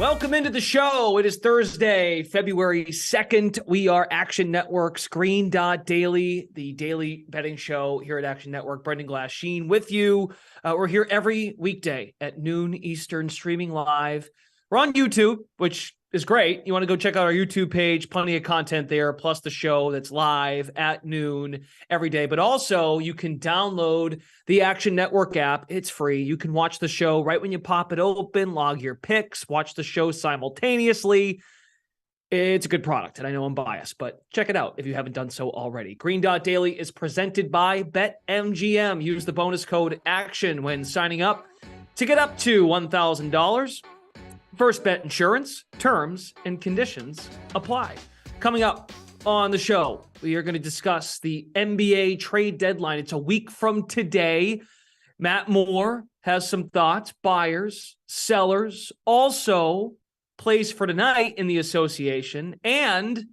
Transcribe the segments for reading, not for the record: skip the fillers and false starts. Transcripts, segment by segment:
Welcome into the show. It is Thursday, February 2nd. We are Action Network's Green Dot Daily, the daily betting show here at Action Network. Brendan Glass-Sheen with you. We're here every weekday at noon Eastern, streaming live. We're on YouTube, which is great. You want to go check out our YouTube page, plenty of content there, plus the show that's live at noon every day. But also you can download the Action Network app. It's free. You can watch the show right when you pop it open, log your picks, watch the show simultaneously. It's a good product, and I know I'm biased, but check it out if you haven't done so already. Green Dot Daily is presented by BetMGM. Use the bonus code ACTION when signing up to get up to $1,000. First Bet Insurance, terms and conditions apply. Coming up on the show, we are going to discuss the NBA trade deadline. It's a week from today. Matt Moore has some thoughts, buyers, sellers, also plays for tonight in the association, and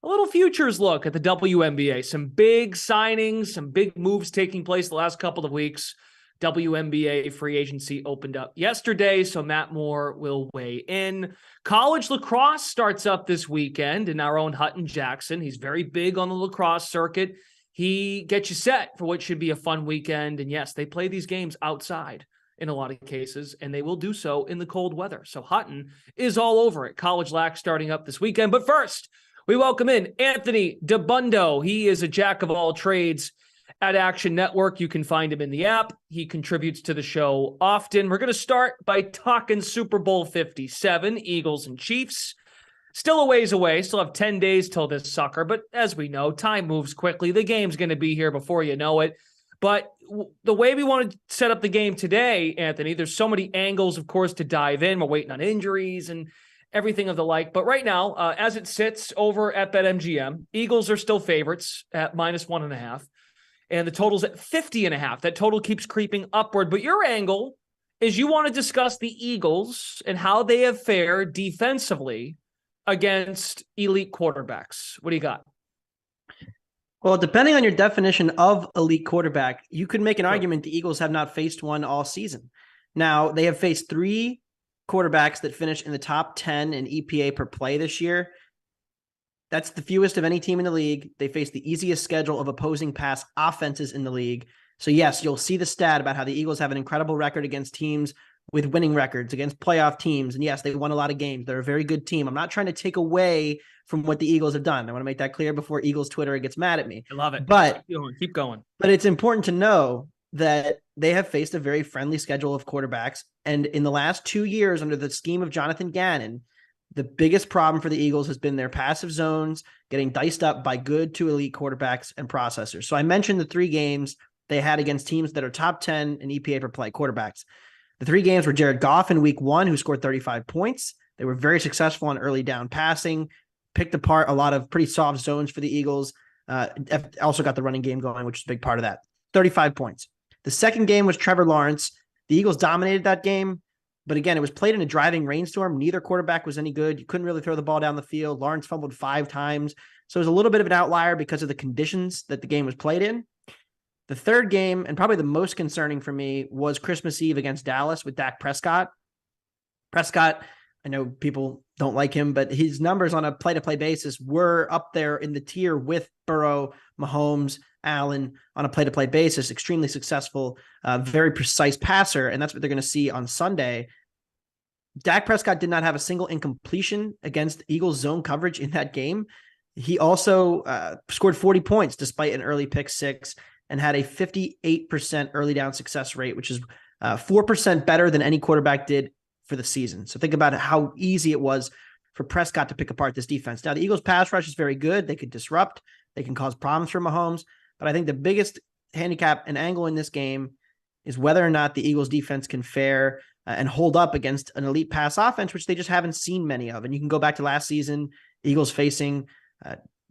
a little futures look at the WNBA. Some big signings, some big moves taking place the last couple of weeks. WNBA free agency opened up yesterday, so Matt Moore will weigh in. College Lacrosse starts up this weekend in our own Hutton Jackson. He's very big on the lacrosse circuit. He gets you set for what should be a fun weekend. And yes, they play these games outside in a lot of cases, and they will do so in the cold weather. So Hutton is all over it. College Lac starting up this weekend. But first, we welcome in Anthony Dabbundo. He is a jack of all trades at Action Network. You can find him in the app. He contributes to the show often. We're going to start by talking Super Bowl 57, Eagles and Chiefs. Still a ways away. Still have 10 days till this sucker. But as we know, time moves quickly. The game's going to be here before you know it. But the way we want to set up the game today, Anthony, there's so many angles, of course, to dive in. We're waiting on injuries and everything of the like. But right now, as it sits over at BetMGM, Eagles are still favorites at -1.5. And the total's at 50.5. That total keeps creeping upward. But your angle is you want to discuss the Eagles and how they have fared defensively against elite quarterbacks. What do you got? Well, depending on your definition of elite quarterback, you could make an argument the Eagles have not faced one all season. Now, they have faced 3 quarterbacks that finished in the top 10 in EPA per play this year. That's the fewest of any team in the league. They face the easiest schedule of opposing pass offenses in the league. So yes, you'll see the stat about how the Eagles have an incredible record against teams with winning records, against playoff teams. And yes, they won a lot of games. They're a very good team. I'm not trying to take away from what the Eagles have done. I want to make that clear before Eagles Twitter gets mad at me. I love it. But keep going. But it's important to know that they have faced a very friendly schedule of quarterbacks. And in the last 2 years under the scheme of Jonathan Gannon, the biggest problem for the Eagles has been their passive zones getting diced up by good to elite quarterbacks and processors. So I mentioned the 3 games they had against teams that are top 10 in EPA per play quarterbacks. The 3 games were Jared Goff in week 1, who scored 35 points. They were very successful on early down passing, picked apart a lot of pretty soft zones for the Eagles. Also got the running game going, which is a big part of that. 35 points. The second game was Trevor Lawrence. The Eagles dominated that game. But again, it was played in a driving rainstorm. Neither quarterback was any good. You couldn't really throw the ball down the field. Lawrence fumbled 5 times. So it was a little bit of an outlier because of the conditions that the game was played in. The third game, and probably the most concerning for me, was Christmas Eve against Dallas with Dak Prescott. Prescott, I know people don't like him, but his numbers on a play-to-play basis were up there in the tier with Burrow, Mahomes, Allen on a play-to-play basis. Extremely successful, very precise passer, and that's what they're going to see on Sunday. Dak Prescott did not have a single incompletion against Eagles zone coverage in that game. He also scored 40 points despite an early pick 6 and had a 58% early down success rate, which is 4% better than any quarterback did for the season. So think about how easy it was for Prescott to pick apart this defense. Now, the Eagles pass rush is very good. They could disrupt. They can cause problems for Mahomes. But I think the biggest handicap and angle in this game is whether or not the Eagles defense can fare and hold up against an elite pass offense, which they just haven't seen many of. And you can go back to last season, Eagles facing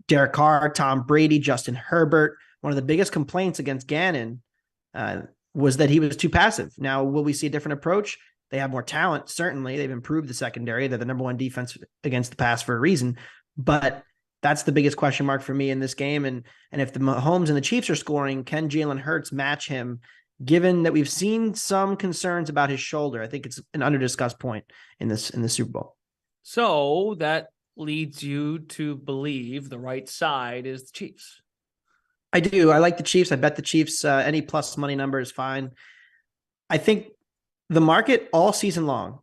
Derek Carr, Tom Brady, Justin Herbert. One of the biggest complaints against Gannon was that he was too passive. Now, will we see a different approach? They have more talent, certainly. They've improved the secondary. They're the number 1 defense against the pass for a reason. But that's the biggest question mark for me in this game. And if the Mahomes and the Chiefs are scoring, can Jalen Hurts match him? Given that we've seen some concerns about his shoulder, I think it's an under-discussed point in the Super Bowl. So that leads you to believe the right side is the Chiefs. I do. I like the Chiefs. I bet the Chiefs. Any plus money number is fine. I think the market all season long,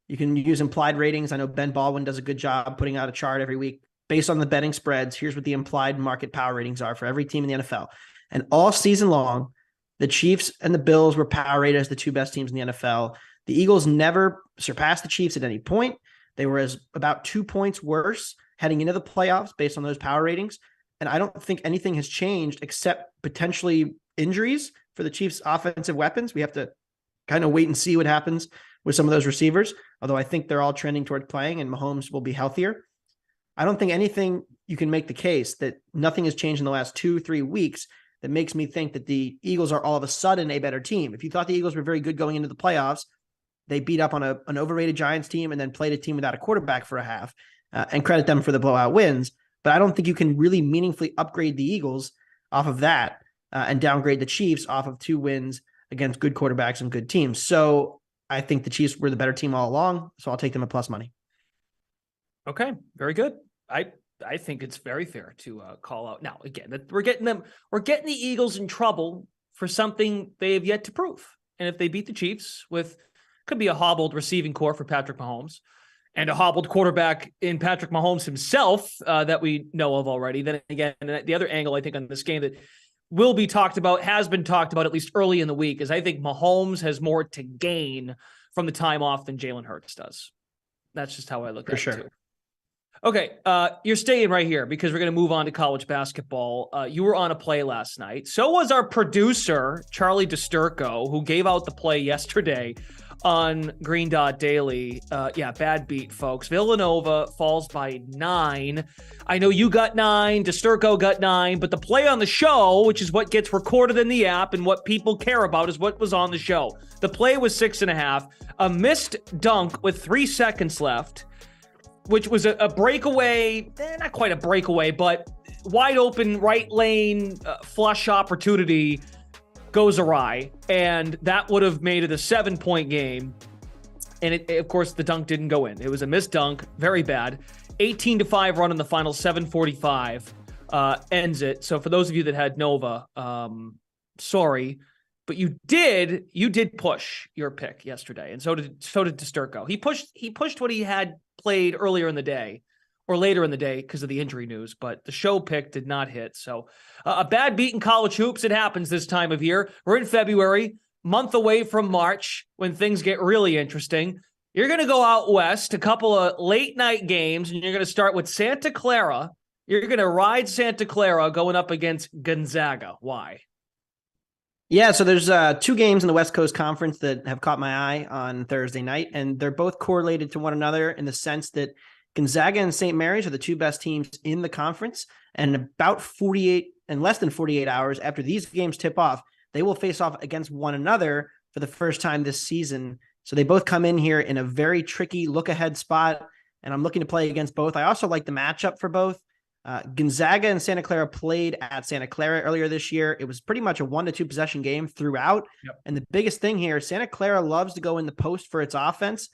you can use implied ratings. I know Ben Baldwin does a good job putting out a chart every week based on the betting spreads. Here's what the implied market power ratings are for every team in the NFL. And all season long, the Chiefs and the Bills were power rated as the two best teams in the NFL. The Eagles never surpassed the Chiefs at any point. They were about 2 points worse heading into the playoffs based on those power ratings. And I don't think anything has changed except potentially injuries for the Chiefs' offensive weapons. We have to kind of wait and see what happens with some of those receivers, although I think they're all trending toward playing and Mahomes will be healthier. I don't think anything you can make the case that nothing has changed in the last 2-3 weeks that makes me think that the Eagles are all of a sudden a better team. If you thought the Eagles were very good going into the playoffs, they beat up on an overrated Giants team and then played a team without a quarterback for a half, and credit them for the blowout wins. But I don't think you can really meaningfully upgrade the Eagles off of that and downgrade the Chiefs off of 2 wins against good quarterbacks and good teams. So I think the Chiefs were the better team all along. So I'll take them at plus money. Okay, very good. I think it's very fair to call out. Now, again, that we're getting the Eagles in trouble for something they have yet to prove. And if they beat the Chiefs with, could be a hobbled receiving core for Patrick Mahomes and a hobbled quarterback in Patrick Mahomes himself that we know of already, then again, the other angle I think on this game that will be talked about, has been talked about at least early in the week, is I think Mahomes has more to gain from the time off than Jalen Hurts does. That's just how I look at it too. Okay, you're staying right here because we're going to move on to college basketball. You were on a play last night. So was our producer, Charlie DiSturco, who gave out the play yesterday on Green Dot Daily. Bad beat, folks. Villanova falls by 9. I know you got 9, DiSturco got 9, but the play on the show, which is what gets recorded in the app and what people care about, is what was on the show. The play was 6.5. A missed dunk with 3 seconds left, which was a breakaway, not quite a breakaway, but wide open right lane flush opportunity goes awry. And that would have made it a 7-point game. And of course, the dunk didn't go in. It was a missed dunk, very bad. 18-5 run in the final, 7:45 ends it. So for those of you that had Nova, sorry, but you did push your pick yesterday, and so did DiSturco. He pushed what he had played earlier in the day or later in the day because of the injury news, but the show pick did not hit. So a bad beat in college hoops. It happens this time of year. We're in February, month away from March when things get really interesting. You're going to go out west, a couple of late night games, and you're going to start with Santa Clara. You're going to ride Santa Clara going up against Gonzaga. Why? Yeah, so there's 2 games in the West Coast Conference that have caught my eye on Thursday night, and they're both correlated to one another in the sense that Gonzaga and St. Mary's are the 2 best teams in the conference, and about less than 48 hours after these games tip off, they will face off against one another for the first time this season. So they both come in here in a very tricky look-ahead spot, and I'm looking to play against both. I also like the matchup for both. Gonzaga and Santa Clara played at Santa Clara earlier this year. It was pretty much a 1-2 possession game throughout. Yep. And the biggest thing here, Santa Clara loves to go in the post for its offense.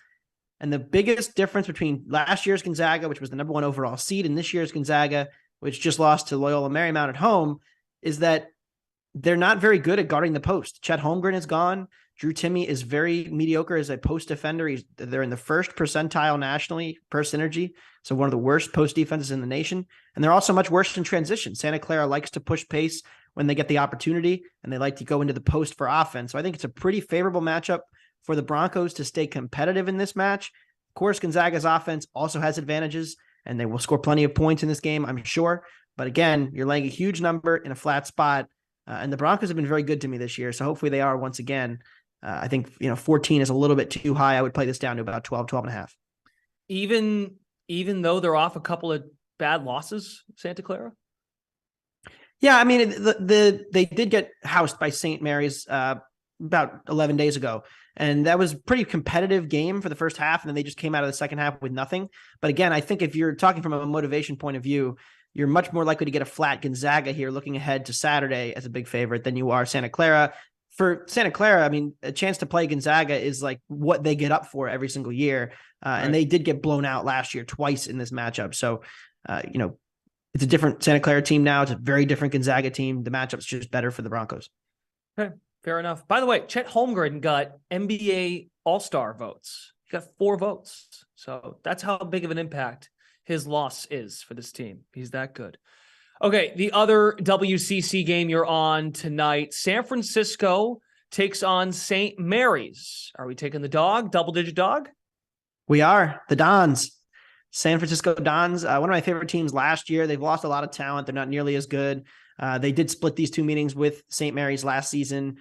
And the biggest difference between last year's Gonzaga, which was the number 1 overall seed, and this year's Gonzaga, which just lost to Loyola Marymount at home, is that they're not very good at guarding the post. Chet Holmgren is gone. Drew Timme is very mediocre as a post defender. They're in the first percentile nationally per synergy. So one of the worst post defenses in the nation. And they're also much worse in transition. Santa Clara likes to push pace when they get the opportunity, and they like to go into the post for offense. So I think it's a pretty favorable matchup for the Broncos to stay competitive in this match. Of course, Gonzaga's offense also has advantages, and they will score plenty of points in this game, I'm sure. But again, you're laying a huge number in a flat spot, and the Broncos have been very good to me this year. So hopefully they are once again. I think 14 is a little bit too high. I would play this down to about 12.5. Even though they're off a couple of bad losses, Santa Clara? Yeah, I mean, they did get housed by St. Mary's about 11 days ago. And that was a pretty competitive game for the first half. And then they just came out of the second half with nothing. But again, I think if you're talking from a motivation point of view, you're much more likely to get a flat Gonzaga here looking ahead to Saturday as a big favorite than you are Santa Clara. for Santa Clara, I mean, a chance to play Gonzaga is like what they get up for every single year. Right. And they did get blown out last year twice in this matchup. So, it's a different Santa Clara team now. It's a very different Gonzaga team. The matchup's just better for the Broncos. Okay, fair enough. By the way, Chet Holmgren got NBA All-Star votes. He got 4 votes. So that's how big of an impact his loss is for this team. He's that good. Okay, the other WCC game you're on tonight, San Francisco takes on St. Mary's. Are we taking the dog, double-digit dog? We are. The Dons. San Francisco Dons, one of my favorite teams last year. They've lost a lot of talent. They're not nearly as good. They did split these 2 meetings with St. Mary's last season.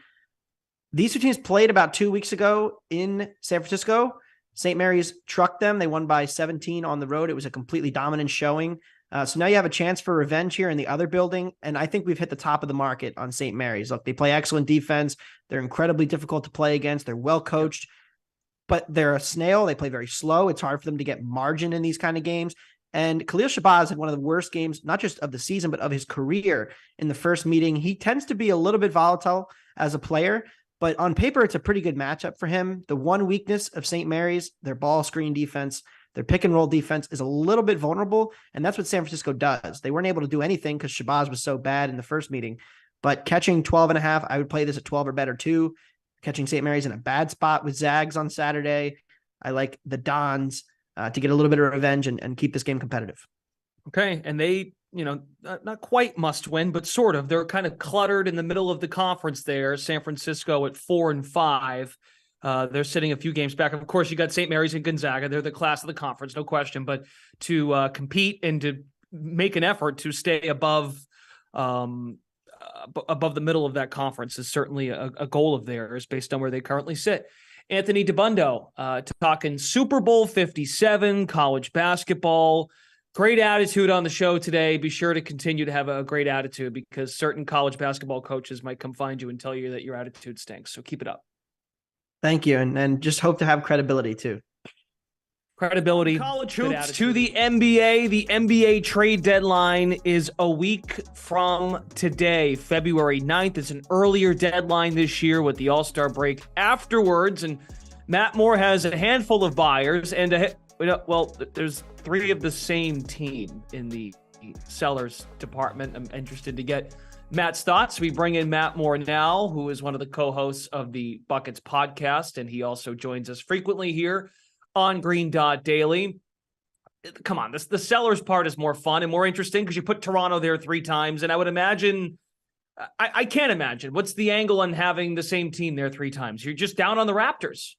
These 2 teams played about 2 weeks ago in San Francisco. St. Mary's trucked them. They won by 17 on the road. It was a completely dominant showing. So now you have a chance for revenge here in the other building. And I think we've hit the top of the market on St. Mary's. Look, they play excellent defense. They're incredibly difficult to play against. They're well coached, but they're a snail. They play very slow. It's hard for them to get margin in these kind of games. And Khalil Shabazz had one of the worst games, not just of the season, but of his career in the first meeting. He tends to be a little bit volatile as a player, but on paper, it's a pretty good matchup for him. The one weakness of St. Mary's, their ball screen defense, their pick and roll defense is a little bit vulnerable. And that's what San Francisco does. They weren't able to do anything because Shabazz was so bad in the first meeting, but catching 12.5, I would play this at 12 or better too. Catching St. Mary's in a bad spot with Zags on Saturday. I like the Dons to get a little bit of revenge and keep this game competitive. Okay. And they, not quite must win, but sort of. They're kind of cluttered in the middle of the conference there. San Francisco at 4-5. They're sitting a few games back. Of course, you got St. Mary's and Gonzaga. They're the class of the conference, no question. But to compete and to make an effort to stay above the middle of that conference is certainly a goal of theirs based on where they currently sit. Anthony Dabbundo, talking Super Bowl 57, college basketball. Great attitude on the show today. Be sure to continue to have a great attitude because certain college basketball coaches might come find you and tell you that your attitude stinks. So keep it up. Thank you. And just hope to have credibility too. Credibility. College hoops to the NBA. The NBA trade deadline is a week from today, February 9th. It's an earlier deadline this year with the All-Star break afterwards. And Matt Moore has a handful of buyers. And, there's 3 of the same team in the sellers department. I'm interested to get Matt's thoughts. We bring in Matt Moore now, who is one of the co-hosts of the Buckets podcast. And he also joins us frequently here on Green Dot Daily. Come on, the sellers part is more fun and more interesting because you put Toronto there 3 times. And I would imagine, I can't imagine, what's the angle on having the same team there 3 times? You're just down on the Raptors.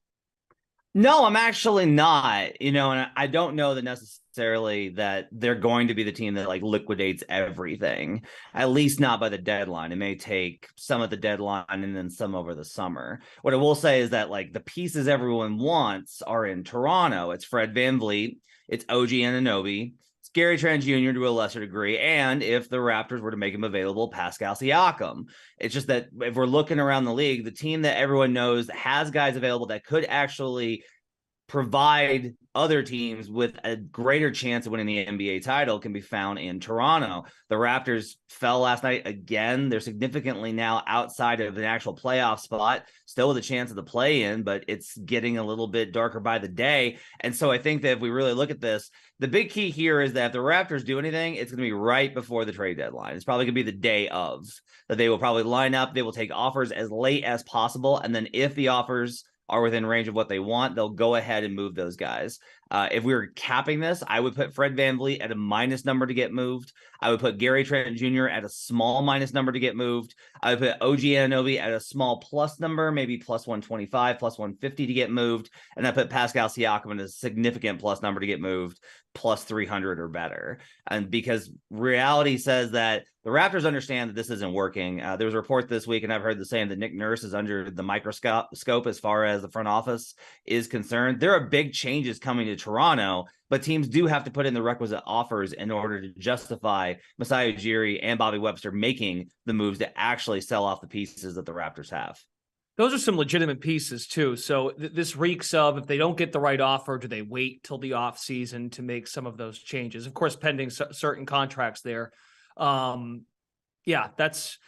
No, I'm actually not, and I don't know that necessarily that they're going to be the team that liquidates everything, at least not by the deadline. It may take some at the deadline and then some over the summer. What I will say is that the pieces everyone wants are in Toronto. It's Fred VanVleet, it's OG Anunoby, it's Gary Trent Jr. to a lesser degree, and if the Raptors were to make him available, Pascal Siakam. It's just that if we're looking around the league, the team that everyone knows has guys available that could actually provide other teams with a greater chance of winning the NBA title can be found in Toronto. The Raptors fell last night again. They're significantly now outside of an actual playoff spot, still with a chance of the play-in, but it's getting a little bit darker by the day. And so I think that if we really look at this, the big key here is that if the Raptors do anything, it's going to be right before the trade deadline. It's probably going to be the day of, that they will probably line up. They will take offers as late as possible. And then if the offers are within range of what they want, they'll go ahead and move those guys. If we were capping this, I would put Fred VanVleet at a minus number to get moved. I would put Gary Trent Jr. at a small minus number to get moved. I would put OG Anunoby at a small plus number, maybe plus 125, plus 150 to get moved. And I put Pascal Siakam at a significant plus number to get moved, plus 300 or better. And because reality says that the Raptors understand that this isn't working. There was a report this week, and I've heard the saying that Nick Nurse is under the microscope as far as the front office is concerned. There are big changes coming to Toronto, but teams do have to put in the requisite offers in order to justify Masai Ujiri and Bobby Webster making the moves to actually sell off the pieces that the Raptors have. Those are some legitimate pieces too. So this reeks of, if they don't get the right offer, do they wait till the off season to make some of those changes? Of course, pending certain contracts there. That's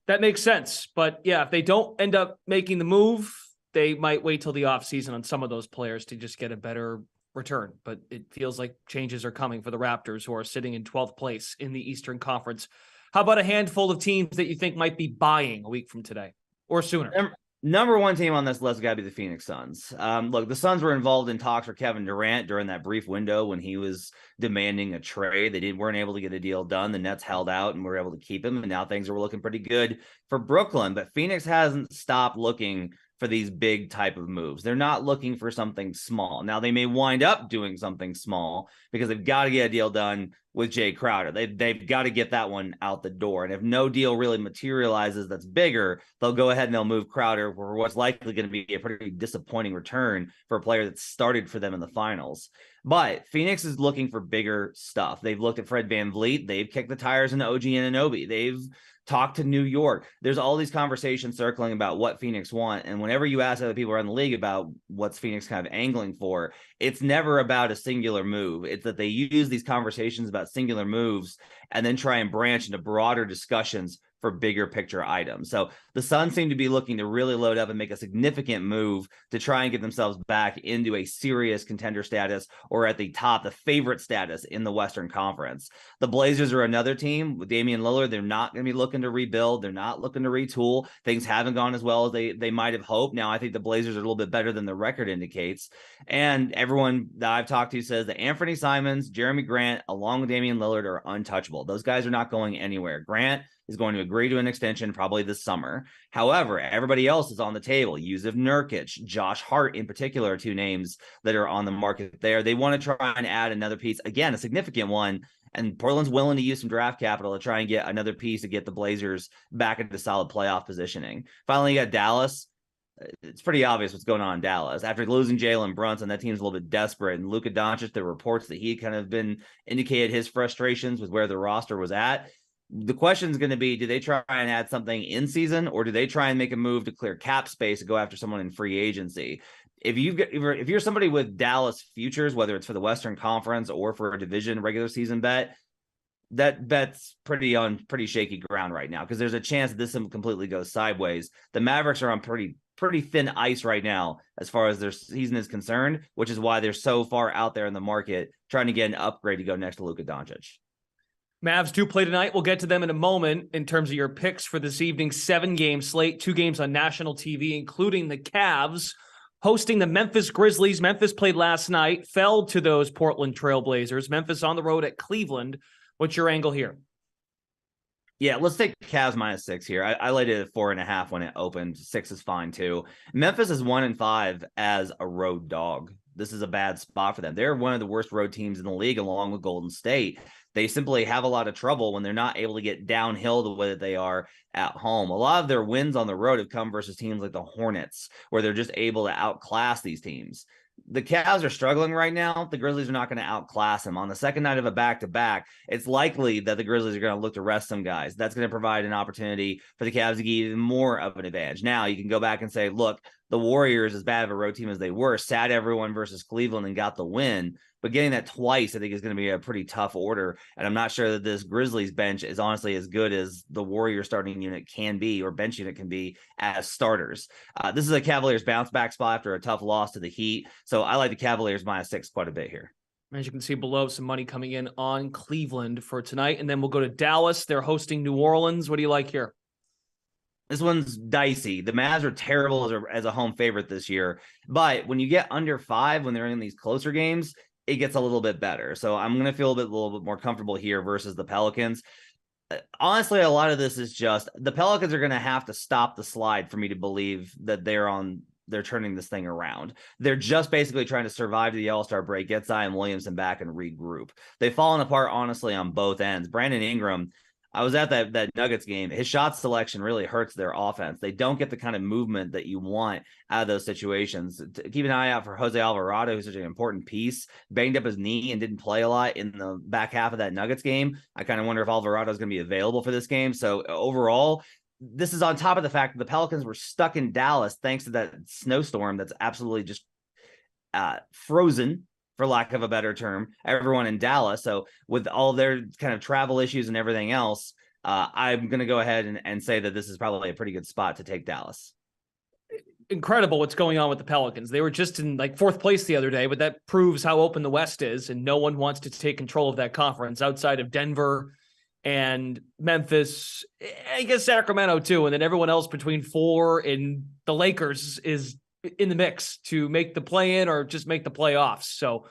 That makes sense. But yeah, if they don't end up making the move, they might wait till the offseason on some of those players to just get a better return. But it feels like changes are coming for the Raptors, who are sitting in 12th place in the Eastern Conference. How about a handful of teams that you think might be buying a week from today or sooner? Number one team on this list has got to be the Phoenix Suns. Look, the Suns were involved in talks for Kevin Durant during that brief window when he was demanding a trade. They weren't able to get a deal done. The Nets held out and were able to keep him, and now things are looking pretty good for Brooklyn. But Phoenix hasn't stopped looking for these big type of moves. They're not looking for something small. Now, they may wind up doing something small because they've got to get a deal done with Jay Crowder. They've got to get that one out the door. And if no deal really materializes that's bigger, they'll go ahead and they'll move Crowder for what's likely going to be a pretty disappointing return for a player that started for them in the finals. But Phoenix is looking for bigger stuff. They've looked at Fred VanVleet. They've kicked the tires into OG Anunoby. They've talked to New York. There's all these conversations circling about what Phoenix want. And whenever you ask other people around the league about what's Phoenix kind of angling for, it's never about a singular move. It's that they use these conversations about singular moves and then try and branch into broader discussions for bigger picture items. So the Suns seem to be looking to really load up and make a significant move to try and get themselves back into a serious contender status, or at the top, the favorite status in the Western Conference. The Blazers are another team with Damian Lillard. They're not going to be looking to rebuild. They're not looking to retool. Things haven't gone as well as they might have hoped. Now, I think the Blazers are a little bit better than the record indicates. And everyone that I've talked to says that Anthony Simons, Jeremy Grant, along with Damian Lillard, are untouchable. Those guys are not going anywhere. Grant is going to agree to an extension probably this summer. However, everybody else is on the table. Yusuf Nurkic, Josh Hart in particular are two names that are on the market there. They want to try and add another piece, again, a significant one, and Portland's willing to use some draft capital to try and get another piece to get the Blazers back into solid playoff positioning. Finally, you got Dallas. It's pretty obvious what's going on in Dallas. After losing Jalen Brunson, that team's a little bit desperate. And Luka Doncic, the reports that he kind of been indicated his frustrations with where the roster was at. The question is going to be, do they try and add something in season, or do they try and make a move to clear cap space to go after someone in free agency? If you're somebody with Dallas futures, whether it's for the Western Conference or for a division regular season bet, that bet's pretty shaky ground right now, because there's a chance that this completely goes sideways. The Mavericks are on pretty thin ice right now as far as their season is concerned, which is why they're so far out there in the market trying to get an upgrade to go next to Luka Doncic. Mavs do play tonight. We'll get to them in a moment. In terms of your picks for this evening, 7-game slate, 2 games on national TV, including the Cavs hosting the Memphis Grizzlies. Memphis played last night, fell to those Portland Trailblazers. Memphis on the road at Cleveland. What's your angle here? Yeah, let's take Cavs -6 here. I laid it at 4.5 when it opened. 6 is fine too. Memphis is 1-5 as a road dog. This is a bad spot for them. They're one of the worst road teams in the league, along with Golden State. They simply have a lot of trouble when they're not able to get downhill the way that they are at home. A lot of their wins on the road have come versus teams like the Hornets, where they're just able to outclass these teams. The Cavs are struggling right now. The Grizzlies are not going to outclass them. On the second night of a back-to-back, it's likely that the Grizzlies are going to look to rest some guys. That's going to provide an opportunity for the Cavs to get even more of an advantage. Now, you can go back and say, look, the Warriors, as bad of a road team as they were, sat everyone versus Cleveland and got the win. But getting that twice, I think, is going to be a pretty tough order. And I'm not sure that this Grizzlies bench is honestly as good as the Warriors starting unit can be, or bench unit can be, as starters. This is a Cavaliers bounce back spot after a tough loss to the Heat. So I like the Cavaliers -6 quite a bit here. As you can see below, some money coming in on Cleveland for tonight. And then we'll go to Dallas. They're hosting New Orleans. What do you like here? This one's dicey. The Mavs are terrible as a home favorite this year. But when you get under 5, when they're in these closer games, it gets a little bit better. So I'm going to feel a little bit more comfortable here versus the Pelicans. Honestly, a lot of this is just the Pelicans are going to have to stop the slide for me to believe that they're turning this thing around. They're just basically trying to survive the All-Star break, get Zion Williamson back and regroup. They've fallen apart, honestly, on both ends. Brandon Ingram, I was at that Nuggets game. His shot selection really hurts their offense. They don't get the kind of movement that you want out of those situations. Keep an eye out for Jose Alvarado, who's such an important piece. Banged up his knee and didn't play a lot in the back half of that Nuggets game. I kind of wonder if Alvarado is going to be available for this game. So overall, this is on top of the fact that the Pelicans were stuck in Dallas thanks to that snowstorm that's absolutely just frozen, for lack of a better term, everyone in Dallas. So with all their kind of travel issues and everything else, I'm going to go ahead and say that this is probably a pretty good spot to take Dallas. Incredible what's going on with the Pelicans. They were just in like fourth place the other day, but that proves how open the West is, and no one wants to take control of that conference outside of Denver and Memphis, I guess Sacramento too, and then everyone else between 4 and the Lakers is in the mix to make the play-in or just make the playoffs. So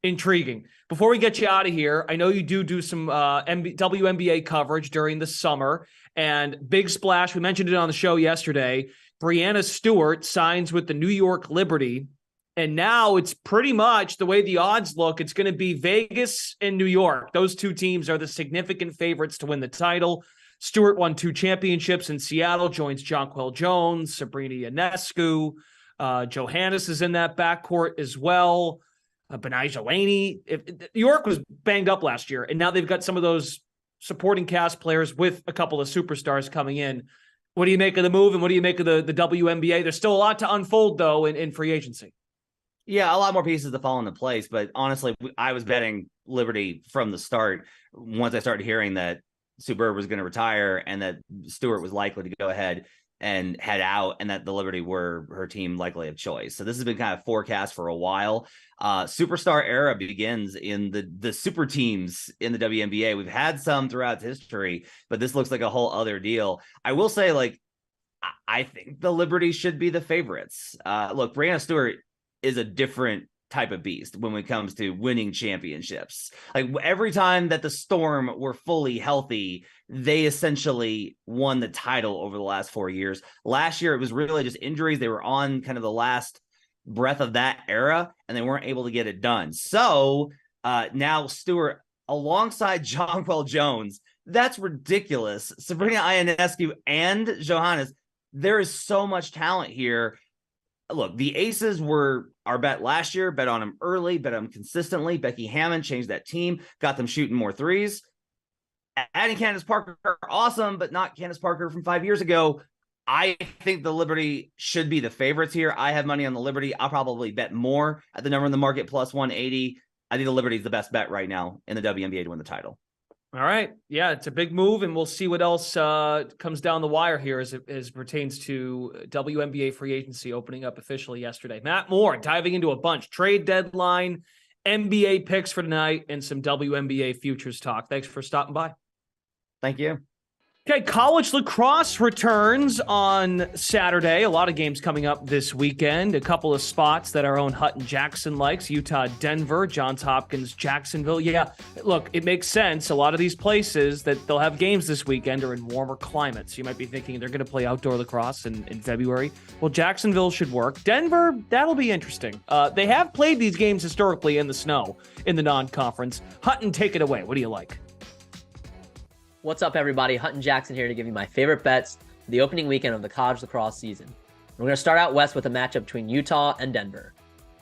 intriguing. Before we get you out of here, I know you do some WNBA coverage during the summer, and big splash. We mentioned it on the show yesterday. Breanna Stewart signs with the New York Liberty, and now it's pretty much the way the odds look. It's going to be Vegas and New York. Those two teams are the significant favorites to win the title. Stewart won 2 championships in Seattle, joins Jonquel Jones, Sabrina Ionescu. Johannes is in that backcourt as well. Benijah Laney. New York was banged up last year, and now they've got some of those supporting cast players with a couple of superstars coming in. What do you make of the move, and what do you make of the WNBA? There's still a lot to unfold, though, in free agency. Yeah, a lot more pieces to fall into place. But honestly, I was betting Liberty from the start once I started hearing that Sue Bird was going to retire and that Stewart was likely to go ahead and head out, and that the Liberty were her team likely of choice. So this has been kind of forecast for a while. Superstar era begins in the super teams in the WNBA. We've had some throughout history, but this looks like a whole other deal. I will say, like, I think the Liberty should be the favorites. Look, Breanna Stewart is a different type of beast when it comes to winning championships. Like, every time that the Storm were fully healthy, they essentially won the title over the last 4 years. Last year, it was really just injuries. They were on kind of the last breath of that era, and they weren't able to get it done. So now Stewart alongside Jonquel Jones, that's ridiculous. Sabrina Ionescu and Johannes, there is so much talent here. Look, the Aces were our bet last year, bet on them early, bet on them consistently. Becky Hammond changed that team, got them shooting more threes. Adding Candace Parker, awesome, but not Candace Parker from 5 years ago. I think the Liberty should be the favorites here. I have money on the Liberty. I'll probably bet more at the number in the market, plus 180. I think the Liberty is the best bet right now in the WNBA to win the title. All right. Yeah, it's a big move, and we'll see what else comes down the wire here as it pertains to WNBA free agency opening up officially yesterday. Matt Moore diving into a bunch. Trade deadline, NBA picks for tonight, and some WNBA futures talk. Thanks for stopping by. Thank you. Okay, college lacrosse returns on Saturday. A lot of games coming up this weekend. A couple of spots that our own Hutton Jackson likes. Utah, Denver, Johns Hopkins, Jacksonville. Yeah, look, it makes sense. A lot of these places that they'll have games this weekend are in warmer climates. You might be thinking they're going to play outdoor lacrosse in February. Well, Jacksonville should work. Denver, that'll be interesting. They have played these games historically in the snow in the non-conference. Hutton, take it away. What do you like? What's up, everybody? Hutton Jackson here to give you my favorite bets for the opening weekend of the college lacrosse season. We're going to start out west with a matchup between Utah and Denver.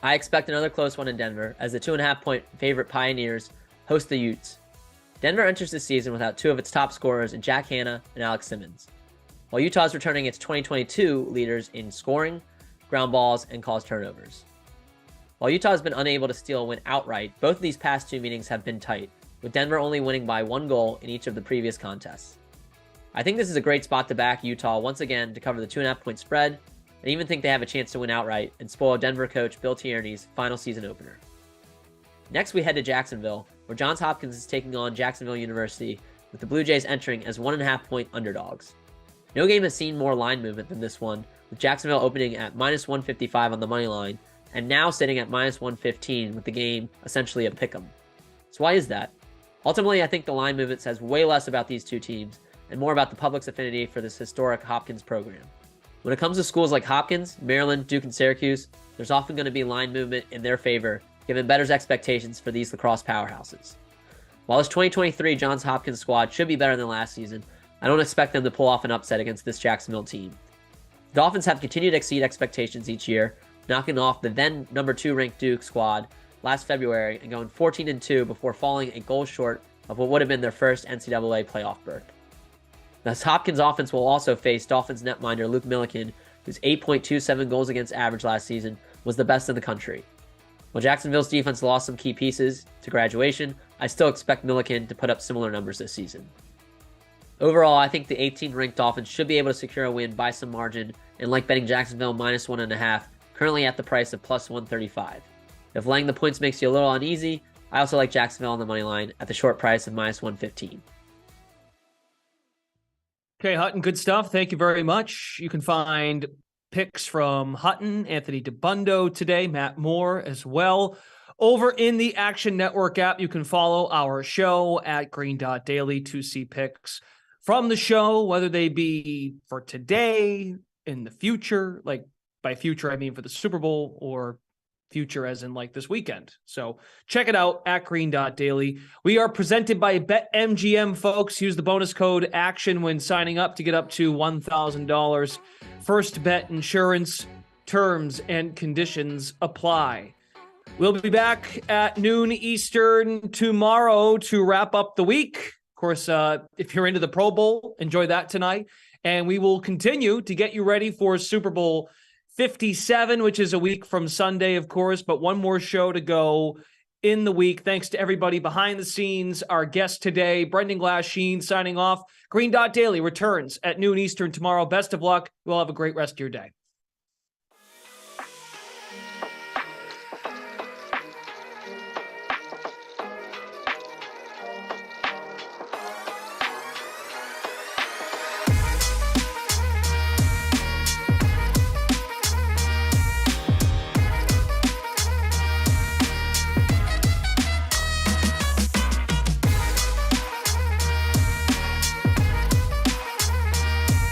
I expect another close one in Denver as the 2.5-point favorite Pioneers host the Utes. Denver enters the season without 2 of its top scorers in Jack Hanna and Alex Simmons, while Utah is returning its 2022 leaders in scoring, ground balls, and caused turnovers. While Utah has been unable to steal a win outright, both of these past 2 meetings have been tight, with Denver only winning by 1 goal in each of the previous contests. I think this is a great spot to back Utah once again to cover the 2.5-point spread, and even think they have a chance to win outright and spoil Denver coach Bill Tierney's final season opener. Next, we head to Jacksonville, where Johns Hopkins is taking on Jacksonville University, with the Blue Jays entering as 1.5-point underdogs. No game has seen more line movement than this one, with Jacksonville opening at -155 on the money line, and now sitting at -115 with the game essentially a pick'em. So why is that? Ultimately, I think the line movement says way less about these two teams and more about the public's affinity for this historic Hopkins program. When it comes to schools like Hopkins, Maryland, Duke, and Syracuse, there's often going to be line movement in their favor, given bettors' expectations for these lacrosse powerhouses. While this 2023 Johns Hopkins squad should be better than last season, I don't expect them to pull off an upset against this Jacksonville team. The Dolphins have continued to exceed expectations each year, knocking off the then number 2 ranked Duke squad last February and going 14-2 before falling a goal short of what would have been their first NCAA playoff berth. This Hopkins offense will also face Dolphins netminder Luke Milliken, whose 8.27 goals against average last season was the best in the country. While Jacksonville's defense lost some key pieces to graduation, I still expect Milliken to put up similar numbers this season. Overall, I think the 18th-ranked Dolphins should be able to secure a win by some margin, and like betting Jacksonville -1.5, currently at the price of +135. If laying the points makes you a little uneasy, I also like Jacksonville on the money line at the short price of -115. Okay, Hutton, good stuff. Thank you very much. You can find picks from Hutton, Anthony Dabbundo today, Matt Moore as well. Over in the Action Network app, you can follow our show at green.daily to see picks from the show, whether they be for today, in the future, like by future, I mean for the Super Bowl, or future as in like this weekend. So check it out at green.daily. We are presented by BetMGM, folks. Use the bonus code ACTION when signing up to get up to $1,000. First bet insurance, terms and conditions apply. We'll be back at noon Eastern tomorrow to wrap up the week. Of course, if you're into the Pro Bowl, enjoy that tonight. And we will continue to get you ready for Super Bowl 57, which is a week from Sunday, of course, but one more show to go in the week. Thanks to everybody behind the scenes. Our guest today, Brendan Glass-Sheen, signing off. Green Dot Daily returns at noon Eastern tomorrow. Best of luck. You'll have a great rest of your day.